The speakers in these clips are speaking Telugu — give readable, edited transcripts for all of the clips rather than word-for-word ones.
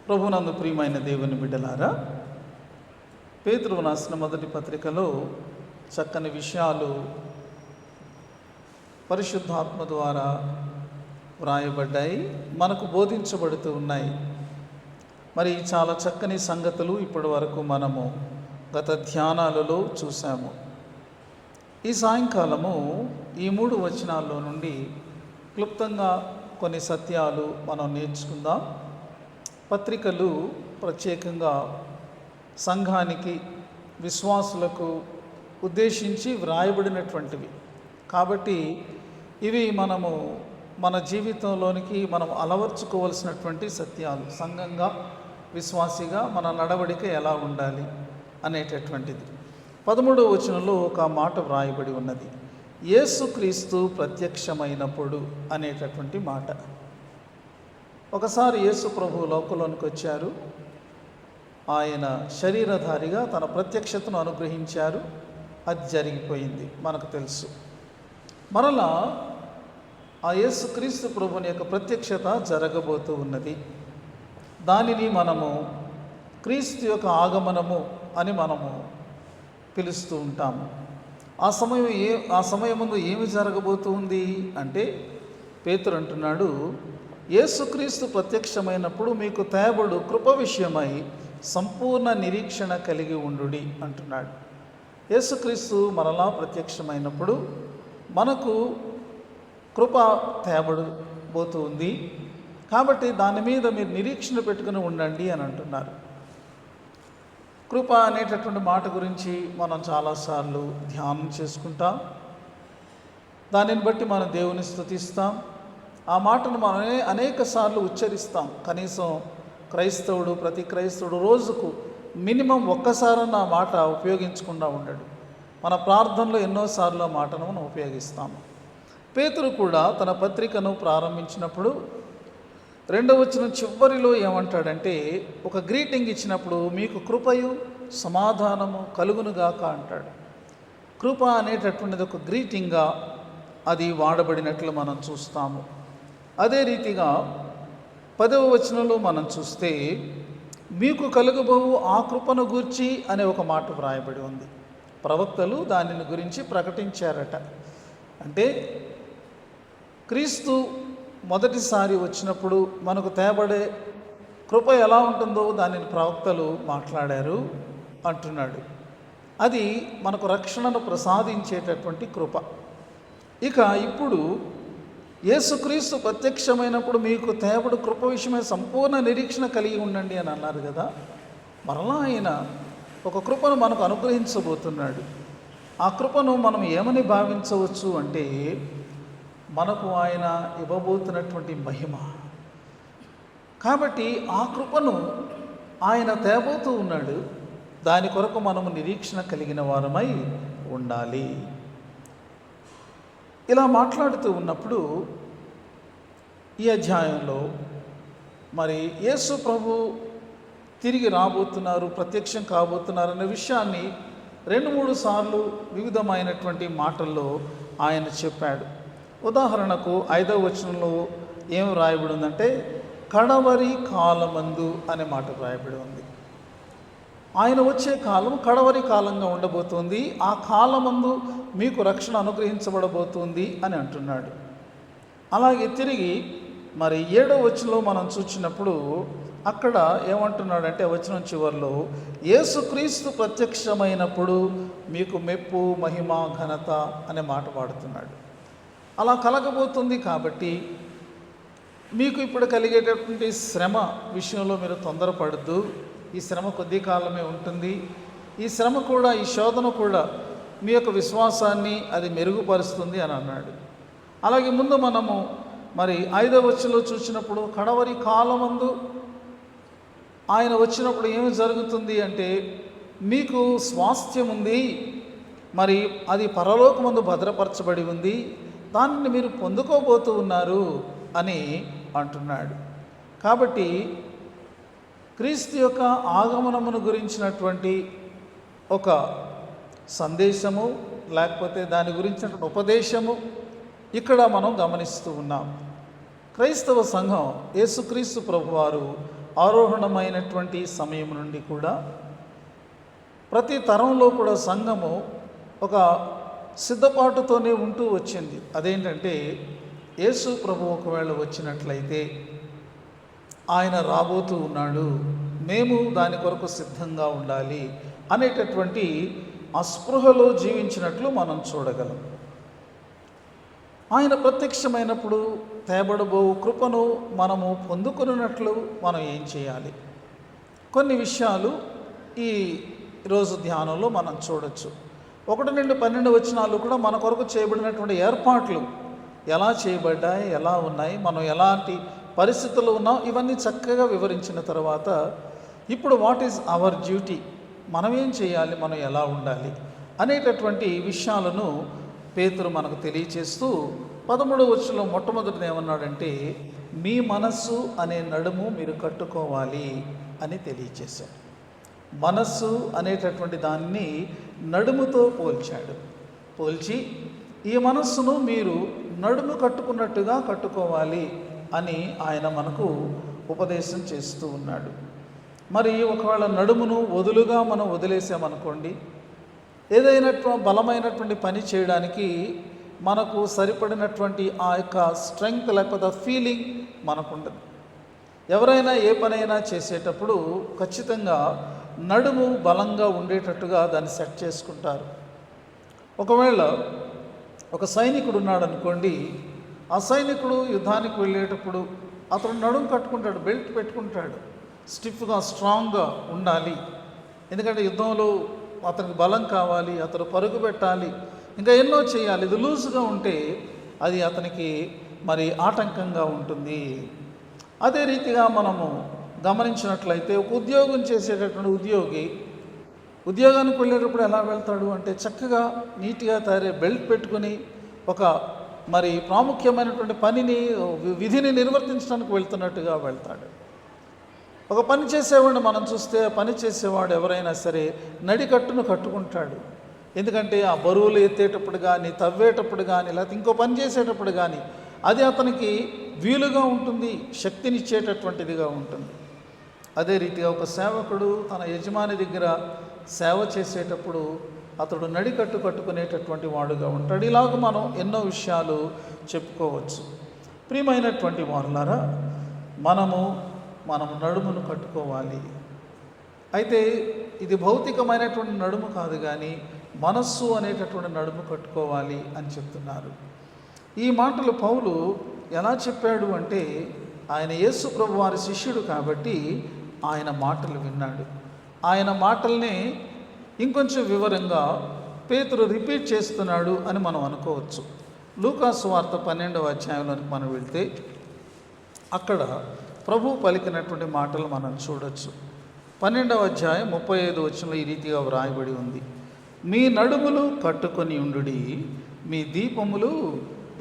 ప్రభునందు ప్రియమైన దేవుని బిడ్డలారా, పేతురు రాసిన మొదటి పత్రికలో చక్కని విషయాలు పరిశుద్ధాత్మ ద్వారా వ్రాయబడ్డాయి, మనకు బోధించబడుతూ ఉన్నాయి. మరి చాలా చక్కని సంగతులు ఇప్పటి వరకు మనము గత ధ్యానాలలో చూసాము. ఈ సాయంకాలము ఈ 3 వచనాల్లో నుండి క్లుప్తంగా కొన్ని సత్యాలు మనం నేర్చుకుందాం. పత్రికలు ప్రత్యేకంగా సంఘానికి, విశ్వాసులకు ఉద్దేశించి వ్రాయబడినటువంటివి కాబట్టి ఇవి మనము మన జీవితంలోనికి మనం అలవర్చుకోవలసినటువంటి సత్యాలు. సంఘంగా, విశ్వాసిగా మన నడవడిక ఎలా ఉండాలి అనేటటువంటిది. 13వ వచనంలో ఒక మాట వ్రాయబడి ఉన్నది, యేసుక్రీస్తు ప్రత్యక్షమైనప్పుడు అనేటటువంటి మాట. ఒకసారి యేసు ప్రభు లోకంలోనికి వచ్చారు. ఆయన శరీరధారిగా తన ప్రత్యక్షతను అనుగ్రహించారు. అది జరిగిపోయింది, మనకు తెలుసు. మరలా ఆ యేసుక్రీస్తు ప్రభుని యొక్క ప్రత్యక్షత జరగబోతూ ఉన్నది. దానిని మనము క్రీస్తు యొక్క ఆగమనము అని మనము పిలుస్తూ ఉంటాము. ఆ సమయం ముందు ఏమి జరగబోతుంది అంటే, పేతురు అంటున్నాడు, యేసుక్రీస్తు ప్రత్యక్షమైనప్పుడు మీకు తేబడు కృప విషయమై సంపూర్ణ నిరీక్షణ కలిగి ఉండుడి అంటున్నాడు. యేసుక్రీస్తు మరలా ప్రత్యక్షమైనప్పుడు మనకు కృప తేబడబోతూ ఉంది కాబట్టి దాని మీద మీరు నిరీక్షణ పెట్టుకుని ఉండండి అని అంటున్నారు. కృప అనేటటువంటి మాట గురించి మనం చాలాసార్లు ధ్యానం చేసుకుంటాం. దానిని బట్టి మనం దేవుని స్తుతిస్తాం. ఆ మాటను మనం అనేక సార్లు ఉచ్చరిస్తాం. కనీసం ప్రతి క్రైస్తవుడు రోజుకు మినిమం ఒక్కసారన్న ఆ మాట ఉపయోగించకుండా ఉండడు. మన ప్రార్థనలో ఎన్నోసార్లు ఆ మాటను మనం ఉపయోగిస్తాము. పేతురు కూడా తన పత్రికను ప్రారంభించినప్పుడు 2వ వచనం చివరిలో ఏమంటాడంటే, ఒక గ్రీటింగ్ ఇచ్చినప్పుడు మీకు కృపయు సమాధానము కలుగునుగాక అంటాడు. కృప అనేటటువంటిది ఒక గ్రీటింగ్గా అది వాడబడినట్లు మనం చూస్తాము. అదే రీతిగా 10వ వచనంలో మనం చూస్తే, మీకు కలుగబోవు ఆ కృపను గూర్చి అనే ఒక మాట వ్రాయబడి ఉంది. ప్రవక్తలు దానిని గురించి ప్రకటించారట. అంటే క్రీస్తు మొదటిసారి వచ్చినప్పుడు మనకు తేబడే కృప ఎలా ఉంటుందో దానిని ప్రవక్తలు మాట్లాడారు అంటున్నాడు. అది మనకు రక్షణను ప్రసాదించేటటువంటి కృప. ఇక ఇప్పుడు యేసుక్రీస్తు ప్రత్యక్షమైనప్పుడు మీకు తేబడు కృప విషయమై సంపూర్ణ నిరీక్షణ కలిగి ఉండండి అని అన్నారు కదా. మరలా ఆయన ఒక కృపను మనకు అనుగ్రహించబోతున్నాడు. ఆ కృపను మనం ఏమని భావించవచ్చు అంటే, మనకు ఆయన ఇవ్వబోతున్నటువంటి మహిమ. కాబట్టి ఆ కృపను ఆయన తేబోతూ ఉన్నాడు. దాని కొరకు మనము నిరీక్షణ కలిగిన వారమై ఉండాలి. ఇలా మాట్లాడుతూ ఉన్నప్పుడు ఈ అధ్యాయంలో మరి యేసు ప్రభు తిరిగి రాబోతున్నారు, ప్రత్యక్షం కాబోతున్నారు అనే విషయాన్ని 2-3 సార్లు వివిధమైనటువంటి మాటల్లో ఆయన చెప్పాడు. ఉదాహరణకు 5వ వచనంలో ఏం రాయబడి ఉందంటే, కడవరి కాలమందు అనే మాట రాయబడి ఉంది. ఆయన వచ్చే కాలం కడవరి కాలంగా ఉండబోతుంది. ఆ కాలమందు మీకు రక్షణ అనుగ్రహించబడబోతుంది అని అంటున్నాడు. అలాగే తిరిగి మరి 7వ వచనంలో మనం చూసినప్పుడు అక్కడ ఏమంటున్నాడంటే, వచనం చివరిలో యేసుక్రీస్తు ప్రత్యక్షమైనప్పుడు మీకు మెప్పు, మహిమ, ఘనత అనే మాట వాడుతున్నాడు. అలా కలగబోతుంది కాబట్టి మీకు ఇప్పుడు కలిగేటటువంటి శ్రమ విషయంలో మీరు తొందరపడద్దు. ఈ శ్రమ కొద్ది కాలమే ఉంటుంది. ఈ శ్రమ కూడా, ఈ శోధన కూడా మీ యొక్క విశ్వాసాన్ని అది మెరుగుపరుస్తుంది అని అన్నాడు. అలాగే ముందు మనము మరి 5వ వచనంలో చూసినప్పుడు కడవరి కాలమందు ఆయన వచ్చినప్పుడు ఏమి జరుగుతుంది అంటే, మీకు స్వాస్థ్యం ఉంది, మరి అది పరలోకమందు భద్రపరచబడి ఉంది, దానిని మీరు పొందుకోబోతూ ఉన్నారు అని అంటున్నాడు. కాబట్టి క్రీస్తు యొక్క ఆగమనమును గురించినటువంటి ఒక సందేశము, లేకపోతే దాని గురించినటువంటి ఉపదేశము ఇక్కడ మనం గమనిస్తూ ఉన్నాం. క్రైస్తవ సంఘం యేసుక్రీస్తు ప్రభువారు ఆరోహణమైనటువంటి సమయం నుండి కూడా ప్రతి తరంలో కూడా సంఘము ఒక సిద్ధపాటుతోనే ఉంటూ వచ్చింది. అదేంటంటే యేసు ప్రభు ఒకవేళ వచ్చినట్లయితే ఆయన రాబోతూ ఉన్నాడు, మేము దాని కొరకు సిద్ధంగా ఉండాలి అనేటటువంటి అస్పృహలో జీవించినట్లు మనం చూడగలం. ఆయన ప్రత్యక్షమైనప్పుడు తేబడబో కృపను మనము పొందుకున్నట్లు మనం ఏం చేయాలి? కొన్ని విషయాలు ఈ రోజు ధ్యానంలో మనం చూడొచ్చు. 1-12 వచనాలు కూడా మన కొరకు చేయబడినటువంటి ఏర్పాట్లు ఎలా చేయబడ్డాయి, ఎలా ఉన్నాయి, మనం ఎలాంటి పరిస్థితుల్లో ఉన్నాం, ఇవన్నీ చక్కగా వివరించిన తర్వాత ఇప్పుడు వాట్ ఈజ్ అవర్ డ్యూటీ, మనం ఏం చేయాలి, మనం ఎలా ఉండాలి అనేటటువంటి విషయాలను పేతురు మనకు తెలియచేస్తూ 13వ వచనంలో మొట్టమొదటిది ఏమన్నాడంటే, మీ మనస్సు అనే నడుము మీరు కట్టుకోవాలి అని తెలియచేశాడు. మనస్సు అనేటటువంటి దాన్ని నడుముతో పోల్చి ఈ మనస్సును మీరు నడుము కట్టుకున్నట్టుగా కట్టుకోవాలి అని ఆయన మనకు ఉపదేశం చేస్తూ ఉన్నాడు. మరి ఒకవేళ నడుమును వదులుగా మనం వదిలేసామనుకోండి, ఏదైనా బలమైనటువంటి పని చేయడానికి మనకు సరిపడినటువంటి ఆ యొక్క స్ట్రెంగ్త్ లేకపోతే ఫీలింగ్ మనకు ఉండదు. ఎవరైనా ఏ పనైనా చేసేటప్పుడు ఖచ్చితంగా నడుము బలంగా ఉండేటట్టుగా దాన్ని సెట్ చేసుకుంటారు. ఒకవేళ ఒక సైనికుడు ఉన్నాడు అనుకోండి, ఆ సైనికుడు యుద్ధానికి వెళ్ళేటప్పుడు అతను నడుము కట్టుకుంటాడు, బెల్ట్ పెట్టుకుంటాడు, స్టిఫ్గా స్ట్రాంగ్గా ఉండాలి. ఎందుకంటే యుద్ధంలో అతనికి బలం కావాలి, అతను పరుగు పెట్టాలి, ఇంకా ఎన్నో చేయాలి. ఇది లూజ్గా ఉంటే అది అతనికి మరి ఆటంకంగా ఉంటుంది. అదే రీతిగా మనము గమనించినట్లయితే ఒక ఉద్యోగం చేసేటటువంటి ఉద్యోగానికి వెళ్ళేటప్పుడు ఎలా వెళ్తాడు అంటే చక్కగా నీట్గా బెల్ట్ పెట్టుకుని ఒక మరి ప్రాముఖ్యమైనటువంటి విధిని నిర్వర్తించడానికి వెళ్తున్నట్టుగా వెళ్తాడు. ఒక పని చేసేవాడిని మనం చూస్తే పని చేసేవాడు ఎవరైనా సరే నడికట్టును కట్టుకుంటాడు. ఎందుకంటే ఆ బరువులు ఎత్తేటప్పుడు కానీ, తవ్వేటప్పుడు కానీ, లేకపోతే ఇంకో పని చేసేటప్పుడు కానీ అది అతనికి వీలుగా ఉంటుంది, శక్తినిచ్చేటటువంటిదిగా ఉంటుంది. అదే రీతిగా ఒక సేవకుడు తన యజమాని దగ్గర సేవ చేసేటప్పుడు అతడు నడికట్టు కట్టుకునేటటువంటి వాడుగా ఉంటాడు. ఇలాగ మనం ఎన్నో విషయాలు చెప్పుకోవచ్చు. ప్రియమైనటువంటి వారులారా, మనము నడుమును కట్టుకోవాలి. అయితే ఇది భౌతికమైనటువంటి నడుము కాదు, కానీ మనస్సు అనేటటువంటి నడుము కట్టుకోవాలి అని చెప్తున్నారు. ఈ మాటలు పౌలు ఎలా చెప్పాడు అంటే, ఆయన యేసు ప్రభు వారి శిష్యుడు కాబట్టి ఆయన మాటలు విన్నాడు. ఆయన మాటల్ని ఇంకొంచెం వివరంగా పేతురు రిపీట్ చేస్తున్నాడు అని మనం అనుకోవచ్చు. లూకా సువార్త 12వ అధ్యాయంలోకి మనం వెళ్తే అక్కడ ప్రభు పలికినటువంటి మాటలు మనం చూడొచ్చు. 12వ అధ్యాయం 35వ వచనంలో ఈ రీతిగా వ్రాయబడి ఉంది, మీ నడుములు కట్టుకొని ఉండుడి, మీ దీపములు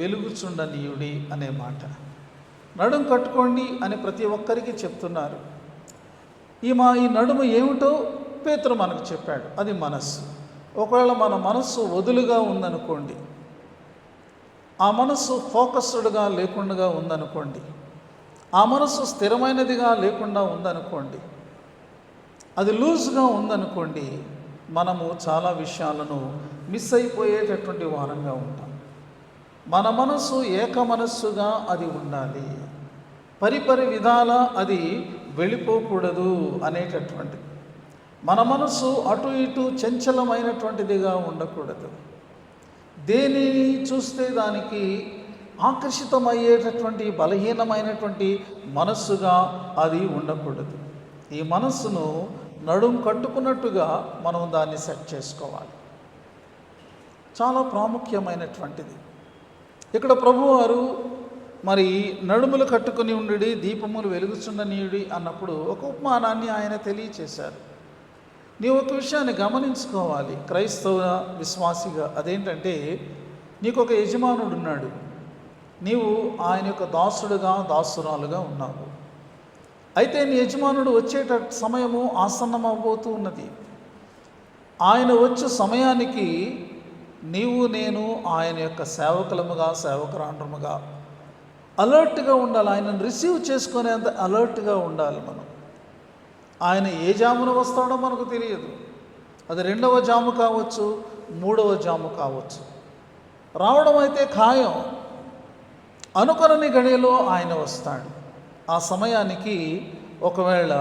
వెలుగుచుండనీయుడి అనే మాట. నడుము కట్టుకోండి అని ప్రతి ఒక్కరికి చెప్తున్నారు. ఈ నడుము ఏమిటో పేతురు మనకు చెప్పాడు, అది మనస్సు. ఒకవేళ మన మనస్సు వదులుగా ఉందనుకోండి, ఆ మనస్సు ఫోకస్డ్గా లేకుండా ఉందనుకోండి, ఆ మనస్సు స్థిరమైనదిగా లేకుండా ఉందనుకోండి, అది లూజ్గా ఉందనుకోండి, మనము చాలా విషయాలను మిస్ అయిపోయేటటువంటి వారంగా ఉంటాం. మన మనస్సు ఏక మనస్సుగా అది ఉండాలి, పరిపరి విధాల అది వెళ్ళిపోకూడదు అనేటటువంటిది. మన మనస్సు అటు ఇటు చంచలమైనటువంటిదిగా ఉండకూడదు. దేనిని చూస్తే దానికి ఆకర్షితమయ్యేటటువంటి బలహీనమైనటువంటి మనస్సుగా అది ఉండకూడదు. ఈ మనస్సును నడుము కట్టుకున్నట్టుగా మనం దాన్ని సెట్ చేసుకోవాలి. చాలా ప్రాముఖ్యమైనటువంటిది. ఇక్కడ ప్రభువారు మరి నడుములు కట్టుకుని ఉండి దీపములు వెలుగుచుండనీయుడి అన్నప్పుడు ఒక ఉపమానాన్ని ఆయన తెలియచేశారు. నీవు ఒక విషయాన్ని గమనించుకోవాలి క్రైస్తవ విశ్వాసిగా. అదేంటంటే, నీకు ఒక యజమానుడు ఉన్నాడు, నీవు ఆయన యొక్క దాసుడుగా దాసురాలుగా ఉన్నావు. అయితే నీ యజమానుడు వచ్చేట సమయము ఆసన్నమవబోతూ ఉన్నది. ఆయన వచ్చే సమయానికి నీవు నేను ఆయన యొక్క సేవకులముగా సేవకురాండ్రముగా అలర్ట్గా ఉండాలి. ఆయనను రిసీవ్ చేసుకునేంత అలర్ట్గా ఉండాలి మనం. ఆయన ఏ జామున వస్తాడో మనకు తెలియదు. అది 2వ జాము కావచ్చు, 3వ జాము కావచ్చు. రావడం అయితే ఖాయం. అనుకొనని గడియలో ఆయన వస్తాడు. ఆ సమయానికి ఒకవేళ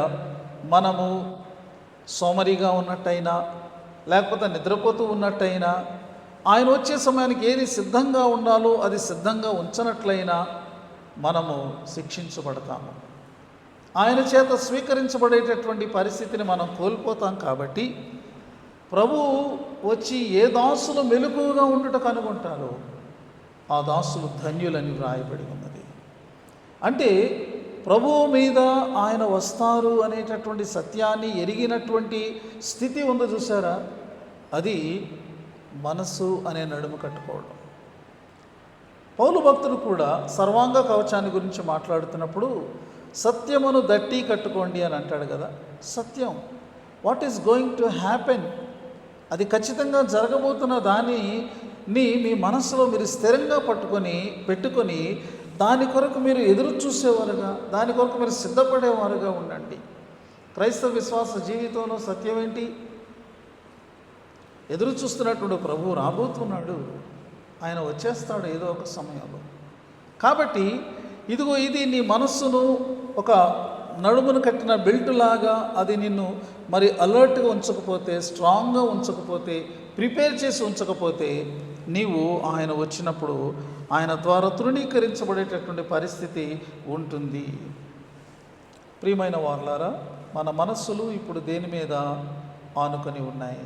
మనము సోమరిగా ఉన్నట్టయినా, లేకపోతే నిద్రపోతూ ఉన్నట్టయినా, ఆయన వచ్చే సమయానికి ఏది సిద్ధంగా ఉండాలో అది సిద్ధంగా ఉంచనట్లయినా మనము శిక్షించబడతాము. ఆయన చేత స్వీకరించబడేటటువంటి పరిస్థితిని మనం కోల్పోతాం. కాబట్టి ప్రభువు వచ్చి ఏ దాసులు మెలకువగా ఉండుట కనుగొంటారో ఆ దాసులు ధన్యులని వ్రాయబడి ఉన్నది. అంటే ప్రభువు మీద ఆయన వస్తారు అనేటటువంటి సత్యాన్ని ఎరిగినటువంటి స్థితి ఉంది చూసారా, అది మనస్సు అనే నడుము కట్టుకోవడం. పౌలు భక్తుడు కూడా సర్వాంగ కవచాన్ని గురించి మాట్లాడుతున్నప్పుడు సత్యమును దట్టి కట్టుకోండి అని అంటాడు కదా. సత్యం, what is going to happen, అది ఖచ్చితంగా జరగబోతున్న దానిని మీ మనసులో మీరు స్థిరంగా పెట్టుకొని దాని కొరకు మీరు ఎదురు చూసేవారుగా, దాని కొరకు మీరు సిద్ధపడేవారుగా ఉండండి. క్రైస్తవ విశ్వాస జీవితంలో సత్యం ఏంటి? ఎదురు చూస్తున్నటువంటి ప్రభువు రాబోతున్నాడు, ఆయన వచ్చేస్తాడు ఏదో ఒక సమయంలో. కాబట్టి ఇదిగో ఇది నీ మనస్సును ఒక నడుమును కట్టిన బెల్ట్ లాగా అది నిన్ను మరి అలర్ట్గా ఉంచకపోతే, స్ట్రాంగ్గా ఉంచకపోతే, ప్రిపేర్ చేసి ఉంచకపోతే నీవు ఆయన వచ్చినప్పుడు ఆయన ద్వారా తృణీకరించబడేటటువంటి పరిస్థితి ఉంటుంది. ప్రియమైన వారులారా, మన మనస్సులు ఇప్పుడు దేని మీద ఆనుకొని ఉన్నాయి?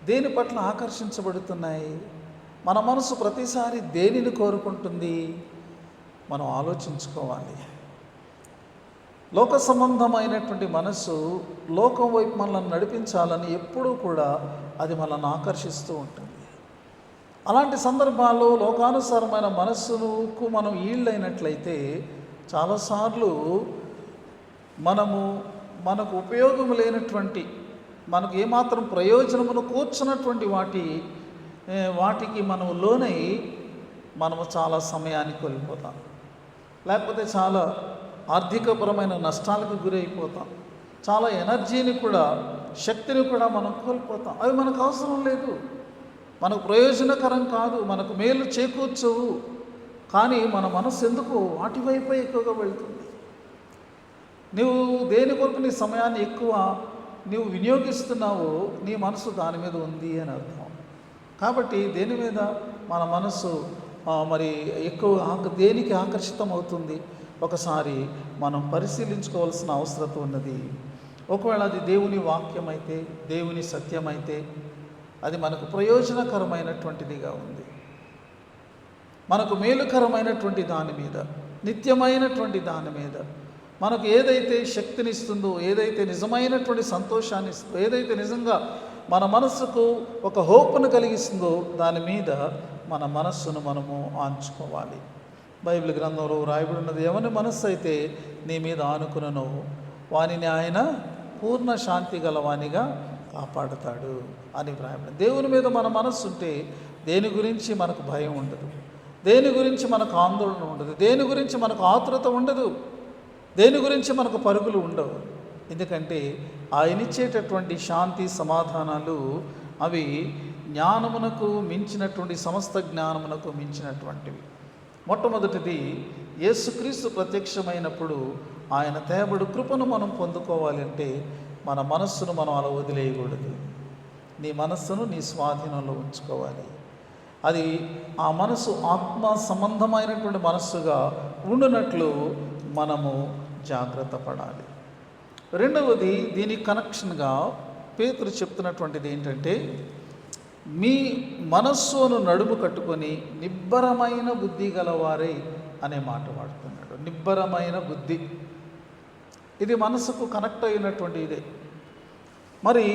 దేని పట్ల ఆకర్షించబడుతున్నాయి? మన మనసు ప్రతిసారి దేనిని కోరుకుంటుంది? మనం ఆలోచించుకోవాలి. లోక సంబంధమైనటువంటి మనస్సు లోకం వైపు మనల్ని నడిపించాలని ఎప్పుడూ కూడా అది మనల్ని ఆకర్షిస్తూ ఉంటుంది. అలాంటి సందర్భాల్లో లోకానుసారమైన మనస్సుకు మనం ఈళ్ళైనట్లయితే చాలాసార్లు మనకు ఉపయోగం లేనటువంటి, మనకు ఏమాత్రం ప్రయోజనమును కూర్చున్నటువంటి వాటికి మనం లోనై మనము చాలా సమయాన్ని కోల్పోతాం, లేకపోతే చాలా ఆర్థికపరమైన నష్టాలకు గురైపోతాం, చాలా ఎనర్జీని కూడా, శక్తిని కూడా మనం కోల్పోతాం. అవి మనకు అవసరం లేదు, మనకు ప్రయోజనకరం కాదు, మనకు మేలు చేకూర్చవు. కానీ మన మనసు ఎందుకు వాటి వైపే ఎక్కువగా వెళ్తుంది. నువ్వు దేని కొరకు నీ సమయాన్ని ఎక్కువ నువ్వు వినియోగిస్తున్నావో నీ మనసు దాని మీద ఉంది అని అర్థం. కాబట్టి దేని మీద మన మనసు మరి ఎక్కువ దేనికి ఆకర్షితం అవుతుంది ఒకసారి మనం పరిశీలించుకోవాల్సిన అవసరం ఉన్నది. ఒకవేళ అది దేవుని వాక్యమైతే, దేవుని సత్యమైతే అది మనకు ప్రయోజనకరమైనటువంటిదిగా ఉంది, మనకు మేలుకరమైనటువంటి దాని మీద, నిత్యమైనటువంటి దాని మీద, మనకు ఏదైతే శక్తినిస్తుందో, ఏదైతే నిజమైనటువంటి సంతోషాన్ని ఇస్తుందో, ఏదైతే నిజంగా మన మనస్సుకు ఒక హోప్ను కలిగిస్తుందో దాని మీద మన మనస్సును మనము ఆంచుకోవాలి. బైబిల్ గ్రంథంలో రాయబడినది, ఎవరి మనస్సు అయితే నీ మీద ఆనుకునను వానిని ఆయన పూర్ణ శాంతి గలవానిగా కాపాడుతాడు అని వ్రాయబడింది. దేవుని మీద మన మనస్సు ఉంటే దేని గురించి మనకు భయం ఉండదు, దేని గురించి మనకు ఆందోళన ఉండదు, దేని గురించి మనకు ఆతురత ఉండదు, దేని గురించి మనకు పరుగులు ఉండవు. ఎందుకంటే ఆయన ఇచ్చేటటువంటి శాంతి సమాధానాలు అవి జ్ఞానమునకు మించినటువంటి, సమస్త జ్ఞానమునకు మించినటువంటివి. మొట్టమొదటిది, యేసుక్రీస్తు ప్రత్యక్షమైనప్పుడు ఆయన తేబడు కృపను మనం పొందుకోవాలి అంటే మన మనస్సును మనం అలా వదిలేయకూడదు. నీ మనస్సును నీ స్వాధీనంలో ఉంచుకోవాలి. అది ఆ మనసు ఆత్మ సంబంధమైనటువంటి మనస్సుగా ఉండునట్లు మనము జాగ్రత్త పడాలి. రెండవది, దీనికి కనెక్షన్గా పేతురు చెప్తున్నటువంటిది ఏంటంటే, మీ మనస్సును నడుము కట్టుకొని నిబ్బరమైన బుద్ధి గలవారై అనే మాట వాడుతున్నాడు. నిబ్బరమైన బుద్ధి, ఇది మనసుకు కనెక్ట్ అయినటువంటి ఇదే. మరి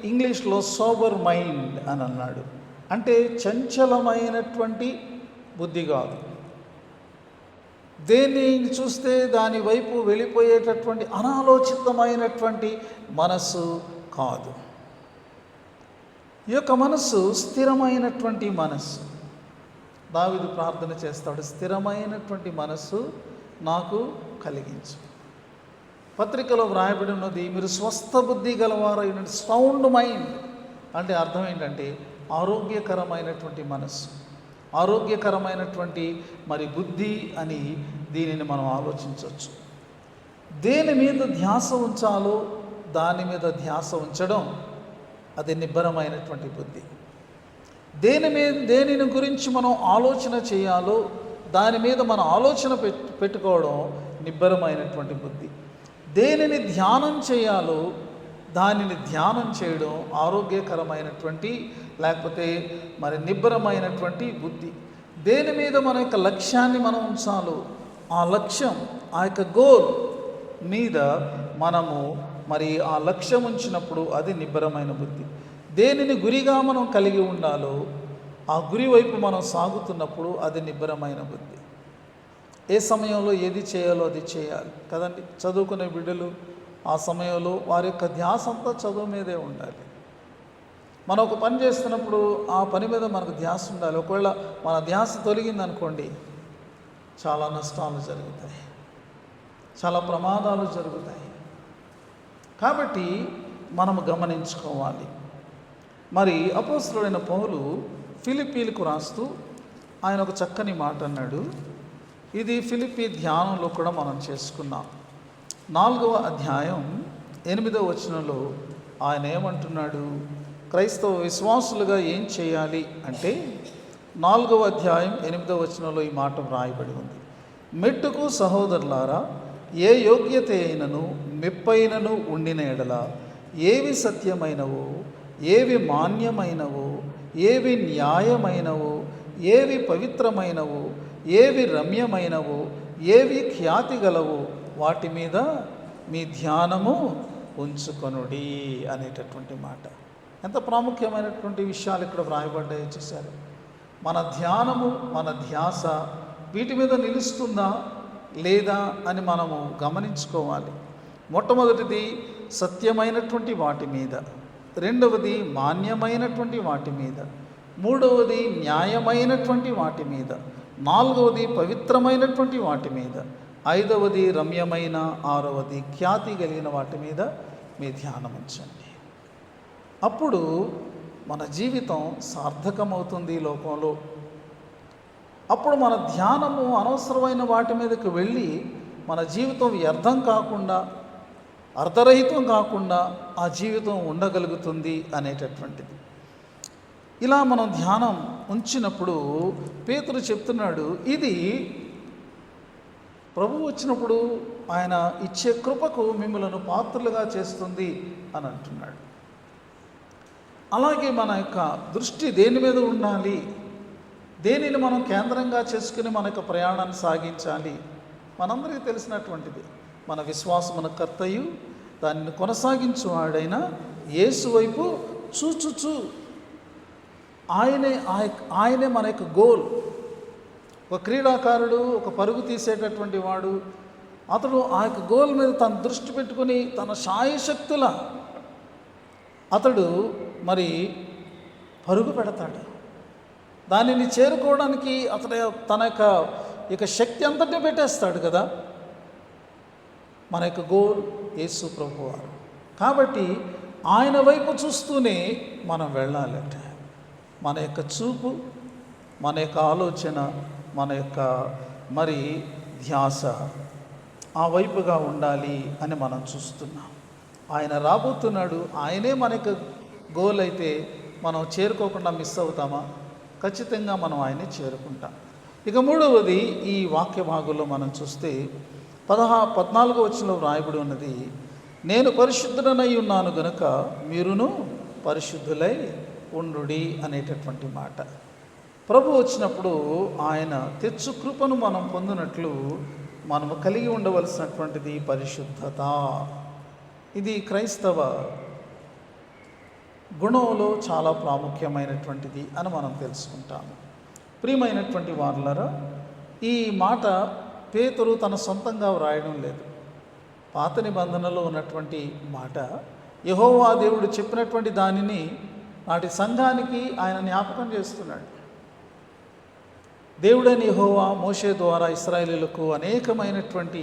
ఇంగ్లీష్లో సోబర్ మైండ్ అని అన్నాడు. అంటే చంచలమైనటువంటి బుద్ధి కాదు, దేన్ని చూస్తే దాని వైపు వెళ్ళిపోయేటటువంటి అనాలోచితమైనటువంటి మనస్సు కాదు. ఈ యొక్క మనస్సు స్థిరమైనటువంటి మనస్సు. దావీదు ప్రార్థన చేస్తాడు, స్థిరమైనటువంటి మనస్సు నాకు కలిగించు. పత్రికలో వ్రాయబడి ఉన్నది, మీరు స్వస్థ బుద్ధి గలవారైన సౌండ్ మైండ్ అంటే అర్థం ఏంటంటే ఆరోగ్యకరమైనటువంటి మనస్సు, ఆరోగ్యకరమైనటువంటి మరి బుద్ధి అని దీనిని మనం ఆలోచించవచ్చు. దేని మీద ధ్యాస ఉంచాలో దాని మీద ధ్యాస ఉంచడం అది నిబ్బరమైనటువంటి బుద్ధి. దేనిని గురించి మనం ఆలోచన చేయాలో దాని మీద మనం ఆలోచన పెట్టుకోవడం నిబ్బరమైనటువంటి బుద్ధి. దేనిని ధ్యానం చేయాలో దానిని ధ్యానం చేయడం ఆరోగ్యకరమైనటువంటి లేకపోతే మరి నిబ్బరమైనటువంటి బుద్ధి. దేని మీద మన యొక్క లక్ష్యాన్ని మనం ఉంచాలో ఆ లక్ష్యం, ఆ యొక్క గోల్ మీద మనము మరి ఆ లక్ష్యం ఉంచినప్పుడు అది నిబ్బరమైన బుద్ధి. దేనిని గురిగా మనం కలిగి ఉండాలో ఆ గురి వైపు మనం సాగుతున్నప్పుడు అది నిబ్బరమైన బుద్ధి. ఏ సమయంలో ఏది చేయాలో అది చేయాలి కదండి. చదువుకునే బిడ్డలు ఆ సమయంలో వారి యొక్క ధ్యాస అంతా చదువు మీదే ఉండాలి. మనం ఒక పని చేస్తున్నప్పుడు ఆ పని మీద మనకు ధ్యాస ఉండాలి. ఒకవేళ మన ధ్యాస తొలగిందనుకోండి చాలా నష్టాలు జరుగుతాయి, చాలా ప్రమాదాలు జరుగుతాయి. కాబట్టి మనము గమనించుకోవాలి. మరి అపోస్తలుడైన పౌలు ఫిలిప్పీలకు రాస్తూ ఆయన ఒక చక్కని మాట అన్నాడు. ఇది ఫిలిప్పీ ధ్యానంలో కూడా మనం చేసుకున్నాం. 4వ అధ్యాయం 8వ వచనంలో ఆయన ఏమంటున్నాడు, క్రైస్తవ విశ్వాసులుగా ఏం చేయాలి అంటే 4వ అధ్యాయం 8వ వచనంలో ఈ మాట వ్రాయబడి ఉంది. మెట్టుకు సహోదరులారా, ఏ యోగ్యత అయినను మెప్పైనను ఉండిన ఎడల ఏవి సత్యమైనవో, ఏవి మాన్యమైనవో, ఏవి న్యాయమైనవో, ఏవి పవిత్రమైనవో, ఏవి రమ్యమైనవో, ఏవి ఖ్యాతి గలవో వాటి మీద మీ ధ్యానము ఉంచుకొనుడి అనేటటువంటి మాట. ఎంత ప్రాముఖ్యమైనటువంటి విషయాలు ఇక్కడ వ్రాయబడ్డాయో చూశారు. మన ధ్యానము, మన ధ్యాస వీటి మీద నిలుస్తుందా లేదా అని మనము గమనించుకోవాలి. మొట్టమొదటిది సత్యమైనటువంటి వాటి మీద, రెండవది మాన్యమైనటువంటి వాటి మీద, మూడవది న్యాయమైనటువంటి వాటి మీద, నాలుగవది పవిత్రమైనటువంటి వాటి మీద, ఐదవది రమ్యమైన, ఆరవది ఖ్యాతి కలిగిన వాటి మీద మీ ధ్యానం ఉంచండి. అప్పుడు మన జీవితం సార్థకమవుతుంది ఈ లోకంలో. అప్పుడు మన ధ్యానము అనవసరమైన వాటి మీదకి వెళ్ళి మన జీవితం వ్యర్థం కాకుండా, అర్ధరహితం కాకుండా ఆ జీవితం ఉండగలుగుతుంది అనేటటువంటిది. ఇలా మనం ధ్యానం ఉంచినప్పుడు పేతురు చెప్తున్నాడు, ఇది ప్రభువు వచ్చినప్పుడు ఆయన ఇచ్చే కృపకు మిమ్మలను పాత్రులుగా చేస్తుంది అని అంటున్నాడు. అలాగే మన యొక్క దృష్టి దేని మీద ఉండాలి, దేనిని మనం కేంద్రంగా చేసుకుని మన యొక్క ప్రయాణాన్ని సాగించాలి. మనందరికీ తెలిసినటువంటిది, మన విశ్వాసమున కర్తయు దానిని కొనసాగించువాడైన యేసు వైపు చూచుచు ఆయనే మన యొక్క గోల్. ఒక క్రీడాకారుడు, ఒక పరుగు తీసేటటువంటి వాడు, అతడు ఆ యొక్క గోల్ మీద తన దృష్టి పెట్టుకొని తన శాయశక్తుల అతడు మరి పరుగు పెడతాడు. దానిని చేరుకోవడానికి అతడు తన యొక్క శక్తి అంతటి పెట్టేస్తాడు కదా. మన యొక్క గోల్ యేసు ప్రభువారు. కాబట్టి ఆయన వైపు చూస్తూనే మనం వెళ్ళాలట. మన యొక్క చూపు, మన యొక్క ఆలోచన, మన యొక్క మరి ధ్యాస ఆ వైపుగా ఉండాలి అని మనం చూస్తున్నాం. ఆయన రాబోతున్నాడు. ఆయనే మన యొక్క గోల్ అయితే మనం చేరుకోకుండా మిస్ అవుతామా? ఖచ్చితంగా మనం ఆయన్ని చేరుకుంటాం. ఇక మూడవది ఈ వాక్య భాగంలో మనం చూస్తే 14వ వచనంలో వ్రాయబడి ఉన్నది, నేను పరిశుద్ధుడనై ఉన్నాను గనుక మీరును పరిశుద్ధులై ఉండుడి అనేటటువంటి మాట. ప్రభు వచ్చినప్పుడు ఆయన తెచ్చు కృపను మనం పొందినట్లు మనము కలిగి ఉండవలసినటువంటిది పరిశుద్ధత. ఇది క్రైస్తవ గుణంలో చాలా ప్రాముఖ్యమైనటువంటిది అని మనం తెలుసుకుంటాము. ప్రియమైనటువంటి వారులారా, ఈ మాట పేతురు తన సొంతంగా వ్రాయడం లేదు. పాత నిబంధనలో ఉన్నటువంటి మాట. యెహోవా దేవుడు చెప్పినటువంటి దానిని నాటి సంఘానికి ఆయన జ్ఞాపకం చేస్తున్నాడు. దేవుడైన యెహోవా మోషే ద్వారా ఇశ్రాయేలీయులకు అనేకమైనటువంటి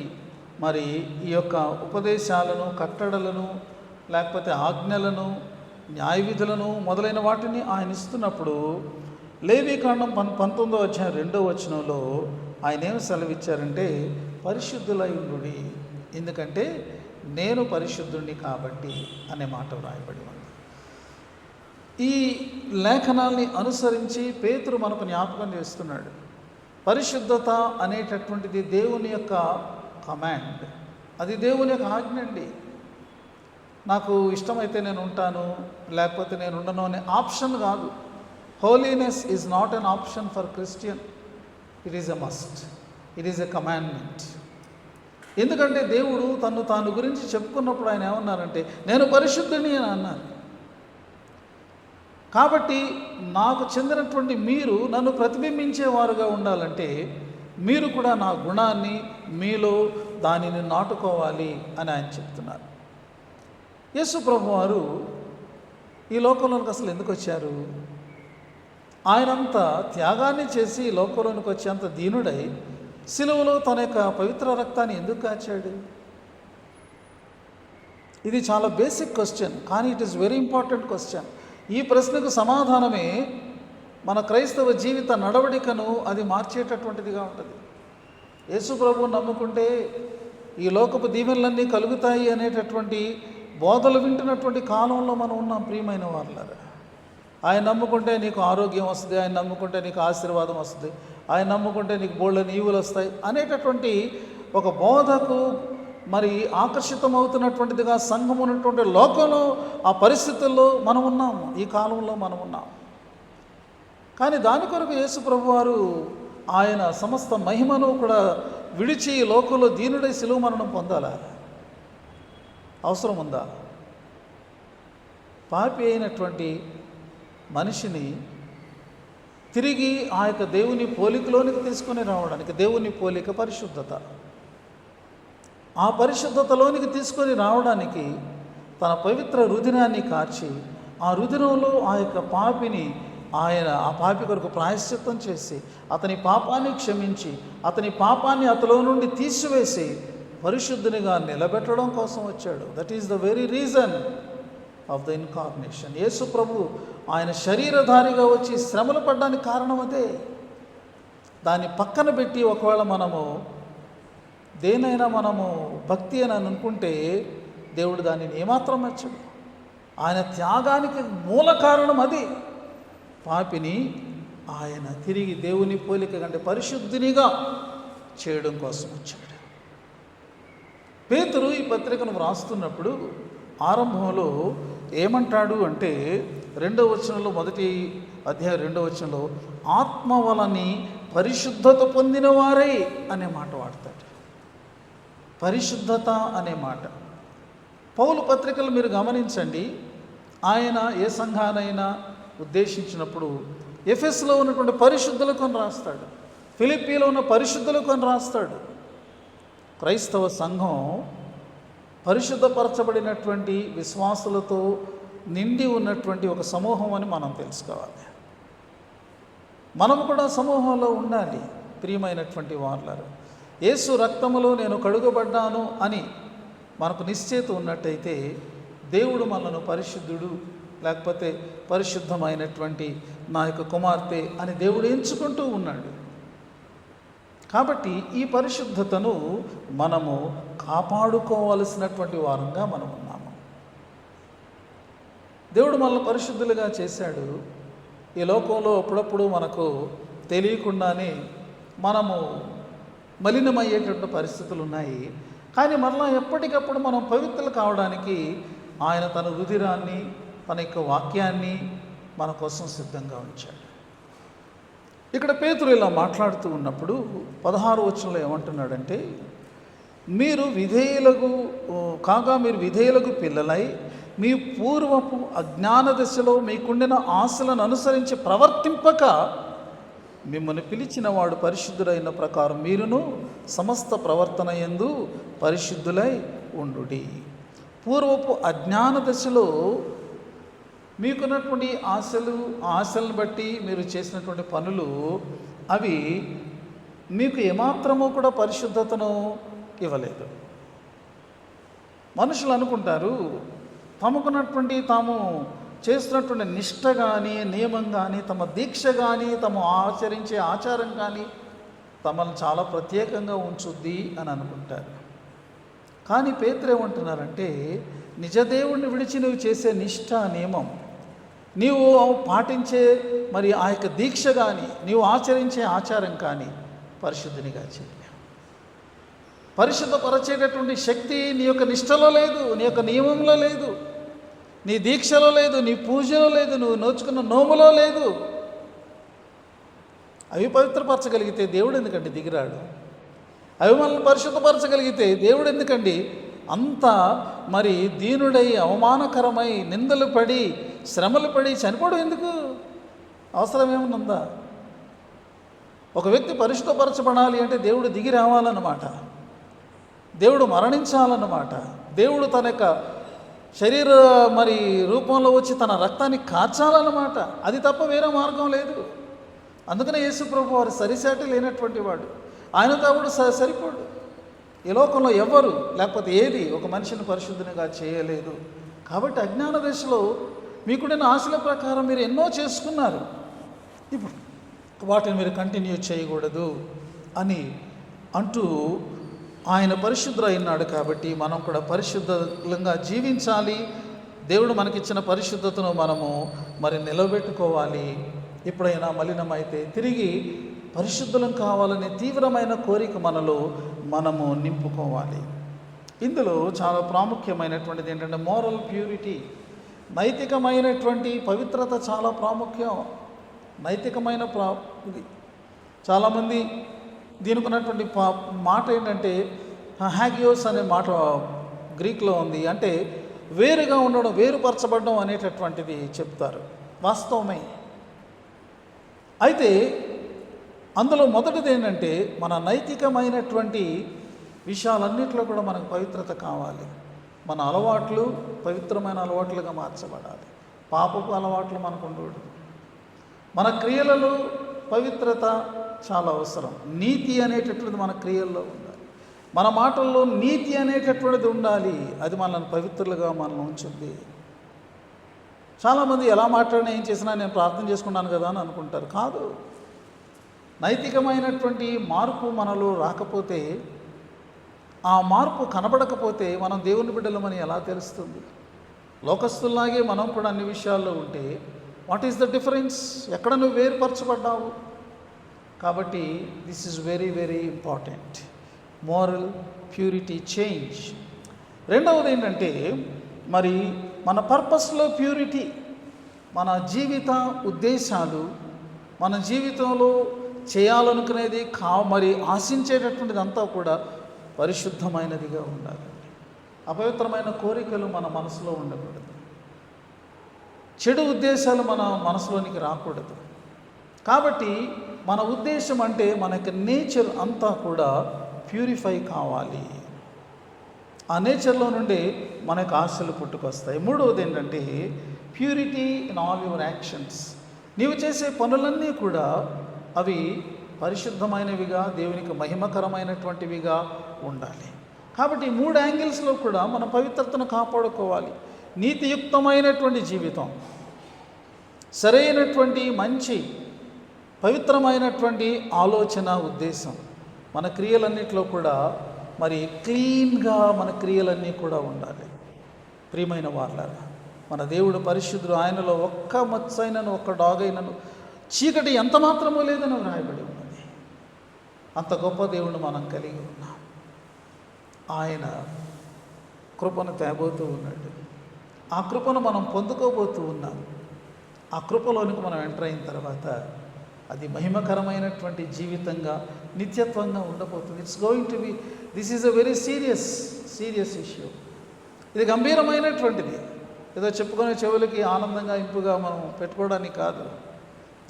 మరి ఈ యొక్క ఉపదేశాలను, కట్టడలను, లేకపోతే ఆజ్ఞలను, న్యాయ విధులను మొదలైన వాటిని ఆయన ఇస్తున్నప్పుడు లేవీకాండం 19వ అధ్యాయం 2వ వచనంలో ఆయన ఏం సెలవిచ్చారంటే పరిశుద్ధులై ఉండుడి, ఎందుకంటే నేను పరిశుద్ధుడిని కాబట్టి అనే మాట వ్రాయబడి ఉంది. ఈ లేఖనాల్ని అనుసరించి పేతురు మనకు జ్ఞాపకం చేస్తున్నాడు. పరిశుద్ధత అనేటటువంటిది దేవుని యొక్క కమాండ్, అది దేవుని యొక్క ఆజ్ఞ అండి. నాకు ఇష్టమైతే నేను ఉంటాను, లేకపోతే నేను ఉండను అనే ఆప్షన్ కాదు. Holiness is not an option for Christian, it is a must, it is a commandment. ఎందుకంటే దేవుడు తాను గురించి చెప్పుకున్నప్పుడు ఆయన ఏమన్నారంటే నేను పరిశుద్ధుని అని అన్నారు. కాబట్టి నాకు చెందినటువంటి మీరు నన్ను ప్రతిబింబించేవారుగా ఉండాలంటే మీరు కూడా నా గుణాన్ని మీలో దానిని నాటుకోవాలి అని ఆయన చెప్తున్నారు. యేసు ప్రభు వారు ఈ లోకంలోనికి అసలు ఎందుకు వచ్చారు? ఆయనంత త్యాగాన్ని చేసి ఈ లోకంలోనికి వచ్చేంత దీనుడై సిలువలో తన యొక్క పవిత్ర రక్తాన్ని ఎందుకు కాచాడు? ఇది చాలా బేసిక్ క్వశ్చన్, కానీ it is very important question. ఈ ప్రశ్నకు సమాధానమే మన క్రైస్తవ జీవిత నడవడికను అది మార్చేటటువంటిదిగా ఉంటుంది. యేసు ప్రభువు నమ్ముకుంటే ఈ లోకపు దీవెనలన్నీ కలుగుతాయి అనేటటువంటి బోధలు వింటున్నటువంటి కాలంలో మనం ఉన్నాం ప్రియమైన వాళ్ళారా. ఆయన నమ్ముకుంటే నీకు ఆరోగ్యం వస్తుంది, ఆయన నమ్ముకుంటే నీకు ఆశీర్వాదం వస్తుంది, ఆయన నమ్ముకుంటే నీకు బోళ్ళని ఈవులు వస్తాయి అనేటటువంటి ఒక బోధకు మరి ఆకర్షితమవుతున్నటువంటిదిగా సంఘం ఉన్నటువంటి లోకంలో ఆ పరిస్థితుల్లో మనం ఉన్నాము, ఈ కాలంలో మనం ఉన్నాం. కానీ దాని కొరకు యేసు ప్రభువారు ఆయన సమస్త మహిమను కూడా విడిచి ఈ లోకంలో దీనుడై శిలువ మరణం పొందాలా? అవసరం ఉందా? పాపి అయినటువంటి మనిషిని తిరిగి ఆ యొక్క దేవుని పోలికలోనికి తీసుకొని రావడానికి, దేవుని పోలిక పరిశుద్ధత, ఆ పరిశుద్ధతలోనికి తీసుకొని రావడానికి తన పవిత్ర రుధిరాన్ని కార్చి ఆ రుధిరంలో ఆ యొక్క పాపిని ఆయన ఆ పాపి కొరకు ప్రాయశ్చిత్తం చేసి అతని పాపాన్ని క్షమించి అతని పాపాన్ని అతలో నుండి తీసివేసి పరిశుద్ధునిగా నిలబెట్టడం కోసం వచ్చాడు. That is the very reason of the incarnation. Yesu ప్రభు ఆయన శరీరధారిగా వచ్చి శ్రమలు పడడానికి కారణం అదే. దాన్ని పక్కన పెట్టి ఒకవేళ మనము దేనైనా మనము భక్తి అని అనుకుంటే దేవుడు దానిని ఏమాత్రం మెచ్చడు. ఆయన త్యాగానికి మూల కారణం అది. పాపిని ఆయన తిరిగి దేవుని పోలిక కంటే పరిశుద్ధినిగా చేయడం కోసం వచ్చాడు. పేతురు ఈ పత్రికను వ్రాస్తున్నప్పుడు ఆరంభంలో ఏమంటాడు అంటే 2వ వచనంలో, మొదటి అధ్యాయం 2వ వచనంలో ఆత్మ వలని పరిశుద్ధత పొందిన వారై అనే మాట వాడతాడు. పరిశుద్ధత అనే మాట పౌలు పత్రికలు మీరు గమనించండి. ఆయన ఏ సంఘానైనా ఉద్దేశించినప్పుడు ఎఫెస్లో ఉన్నటువంటి పరిశుద్ధులకు అని రాస్తాడు, ఫిలిప్పీలో ఉన్న పరిశుద్ధులకు అని రాస్తాడు. క్రైస్తవ సంఘం పరిశుద్ధపరచబడినటువంటి విశ్వాసులతో నిండి ఉన్నటువంటి ఒక సమూహం అని మనం తెలుసుకోవాలి. మనం కూడా సమూహంలో ఉండాలి ప్రియమైనటువంటి వాళ్ళారు. యేసు రక్తములో నేను కడుగబడ్డాను అని మనకు నిశ్చయిత ఉన్నట్టయితే దేవుడు మనను పరిశుద్ధుడు, లేకపోతే పరిశుద్ధమైనటువంటి నా యొక్క కుమార్తె అని దేవుడు ఎంచుకుంటూ ఉన్నాడు. కాబట్టి ఈ పరిశుద్ధతను మనము కాపాడుకోవలసినటువంటి వారంగా మనం ఉన్నాము. దేవుడు మనల్ని పరిశుద్ధులుగా చేశాడు. ఈ లోకంలో అప్పుడప్పుడు మనకు తెలియకుండానే మనము మలినమయ్యేటువంటి పరిస్థితులు ఉన్నాయి. కానీ మరలా ఎప్పటికప్పుడు మనం పవిత్రులు కావడానికి ఆయన తన రుధిరాన్ని, తన యొక్క వాక్యాన్ని మన కోసం సిద్ధంగా ఉంచాడు. ఇక్కడ పేతురు ఇలా మాట్లాడుతూ ఉన్నప్పుడు 16వ వచనంలో ఏమంటున్నాడంటే, మీరు విధేయులకు పిల్లలై మీ పూర్వపు అజ్ఞాన దశలో మీకుండిన ఆశలను అనుసరించి ప్రవర్తింపక మిమ్మల్ని పిలిచిన వాడు పరిశుద్ధులైన ప్రకారం మీరును సమస్త ప్రవర్తన యందు పరిశుద్ధులై ఉండుడి. పూర్వపు అజ్ఞాన దశలో మీకున్నటువంటి ఆశలను బట్టి మీరు చేసినటువంటి పనులు అవి మీకు ఏమాత్రమూ కూడా పరిశుద్ధతను ఇవ్వలేదు. మనుషులు అనుకుంటారు తమకున్నటువంటి తాము చేస్తున్నటువంటి నిష్ట కానీ, నియమం కానీ, తమ దీక్ష కానీ, తాము ఆచరించే ఆచారం కానీ తమను చాలా ప్రత్యేకంగా ఉంచుద్ది అని అనుకుంటారు. కానీ పేతురు ఏమంటున్నారంటే, నిజదేవుణ్ణి విడిచి నువ్వు చేసే నిష్ట, నియమం, నీవు పాటించే మరి ఆ యొక్క దీక్ష కానీ, నీవు ఆచరించే ఆచారం కానీ పరిశుద్ధినిగా చేయ. పరిశుద్ధపరచేటటువంటి శక్తి నీ యొక్క నిష్టలో లేదు, నీ యొక్క నియమంలో లేదు, నీ దీక్షలో లేదు, నీ పూజలో లేదు, నువ్వు నోచుకున్న నోములో లేదు. అవి పవిత్రపరచగలిగితే దేవుడు ఎందుకండి దిగిరాడు? అవి మనల్ని పరిశుద్ధపరచగలిగితే దేవుడు ఎందుకండి అంత మరి దీనుడై, అవమానకరమై, నిందలు పడి, శ్రమలు పడి చనిపోవడం ఎందుకు? అవసరం ఏమన్నా ఉందా? ఒక వ్యక్తి పరిశుద్ధపరచబడాలి అంటే దేవుడు దిగి రావాలన్నమాట, దేవుడు మరణించాలన్నమాట, దేవుడు తన యొక్క శరీర మరి రూపంలో వచ్చి తన రక్తాన్ని కార్చాలన్నమాట. అది తప్ప వేరే మార్గం లేదు. అందుకనే యేసు ప్రభు వారు సరిసాటి లేనటువంటి వాడు. ఆయన దేవుడు సరిపోడు. ఈ లోకంలో ఎవ్వరు లేకపోతే ఏది ఒక మనిషిని పరిశుద్ధునిగా చేయలేదు. కాబట్టి అజ్ఞాన దశలో మీకున్న ఆశల ప్రకారం మీరు ఎన్నో చేసుకున్నారు, ఇప్పుడు వాటిని మీరు కంటిన్యూ చేయకూడదు అని అంటూ ఆయన పరిశుద్ధుడు అయినాడు. కాబట్టి మనం కూడా పరిశుద్ధంగా జీవించాలి. దేవుడు మనకిచ్చిన పరిశుద్ధతను మనము మరి నిలబెట్టుకోవాలి. ఎప్పుడైనా మలినమైతే తిరిగి పరిశుద్ధులం కావాలనే తీవ్రమైన కోరిక మనలో మనము నింపుకోవాలి. ఇందులో చాలా ప్రాముఖ్యమైనటువంటిది ఏంటంటే మోరల్ ప్యూరిటీ, నైతికమైనటువంటి పవిత్రత చాలా ప్రాముఖ్యం. నైతికమైన ఇది చాలామంది దీనికి ఉన్నటువంటి మాట ఏంటంటే హ్యాగియోస్ అనే మాట గ్రీక్లో ఉంది. అంటే వేరుగా ఉండడం, వేరుపరచబడడం అనేటటువంటిది చెప్తారు. వాస్తవమే. అయితే అందులో మొదటిది ఏంటంటే మన నైతికమైనటువంటి విషయాలన్నింటిలో కూడా మనకు పవిత్రత కావాలి. మన అలవాట్లు పవిత్రమైన అలవాట్లుగా మార్చబడాలి. పాపపు అలవాట్లు మనకు ఉండకూడదు. మన క్రియలలో పవిత్రత చాలా అవసరం. నీతి అనేటటువంటిది మన క్రియల్లో ఉండాలి. మన మాటల్లో నీతి అనేటటువంటిది ఉండాలి. అది మనల్ని పవిత్రులుగా మనల్ని ఉంచుద్ది. చాలామంది ఎలా మాట్లాడినా ఏం చేసినా నేను ప్రార్థన చేసుకున్నాను కదా అని అనుకుంటారు. కాదు, నైతికమైనటువంటి మార్పు మనలో రాకపోతే, ఆ మార్పు కనబడకపోతే మనం దేవుని బిడ్డలమని ఎలా తెలుస్తుంది? లోకస్తుల్లాగే మనం కూడా అన్ని విషయాల్లో ఉంటే వాట్ ఈస్ ద డిఫరెన్స్? ఎక్కడ నువ్వు వేరుపరచబడ్డావు? కాబట్టి this is very very important. Moral purity change. రెండవది ఏంటంటే మరి మన పర్పస్లో ప్యూరిటీ, మన జీవిత ఉద్దేశాలు, మన జీవితంలో చేయాలనుకునేది మరి ఆశించేటటువంటిది అంతా కూడా పరిశుద్ధమైనదిగా ఉండాలి. అపవిత్రమైన కోరికలు మన మనసులో ఉండకూడదు. చెడు ఉద్దేశాలు మన మనసులోనికి రాకూడదు. కాబట్టి మన ఉద్దేశం అంటే మనకి నేచర్ అంతా కూడా ప్యూరిఫై కావాలి. ఆ నేచర్లో నుండి మనకు ఆశలు పుట్టుకొస్తాయి. మూడవది ఏంటంటే purity in all your actions. నీవు చేసే పనులన్నీ కూడా అవి పరిశుద్ధమైనవిగా, దేవునికి మహిమకరమైనటువంటివిగా ఉండాలి. కాబట్టి 3 యాంగిల్స్లో కూడా మన పవిత్రతను కాపాడుకోవాలి. నీతియుక్తమైనటువంటి జీవితం, సరైనటువంటి మంచి పవిత్రమైనటువంటి ఆలోచన, ఉద్దేశం, మన క్రియలన్నిటిలో కూడా మరి క్లీన్గా మన క్రియలన్నీ కూడా ఉండాలి. ప్రియమైన వాళ్ళారా, మన దేవుడు పరిశుద్ధుడు. ఆయనలో ఒక్క మచ్చైనను, ఒక్క డాగైనను, చీకటి ఎంత మాత్రమూ లేదని రాయబడి ఉన్నది. అంత గొప్ప దేవుడు మనం కలిగి ఉన్నాం. ఆయన కృపను తేబోతూ ఉన్నాడు. ఆ కృపను మనం పొందుకోబోతూ ఉన్నాం. ఆ కృపలోనికి మనం ఎంటర్ అయిన తర్వాత అది మహిమకరమైనటువంటి జీవితంగా, నిత్యత్వంగా ఉండబోతుంది. It's going to be, this is a very serious issue. ఇది గంభీరమైనటువంటిది. ఏదో చెప్పుకునే చెవులకి ఆనందంగా, ఇంపుగా మనం పెట్టుకోవడానికి కాదు.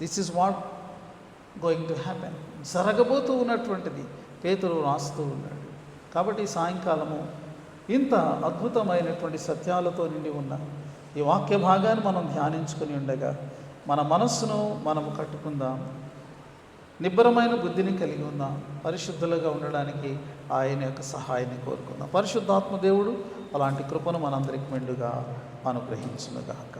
This is what going to happen. జరగబోతూ ఉన్నటువంటిది పేతురు రాస్తూ ఉన్నాడు. కాబట్టి సాయంకాలము ఇంత అద్భుతమైనటువంటి సత్యాలతో నిండి ఉన్న ఈ వాక్య భాగాన్ని మనం ధ్యానించుకొని ఉండగా మన మనస్సును మనము కట్టుకుందాం. నిబ్బరమైన బుద్ధిని కలిగి ఉందాం. పరిశుద్ధులుగా ఉండడానికి ఆయన యొక్క సహాయాన్ని కోరుకుందాం. పరిశుద్ధాత్మ దేవుడు అలాంటి కృపను మనందరికి మెండుగా అనుగ్రహించునుగాక.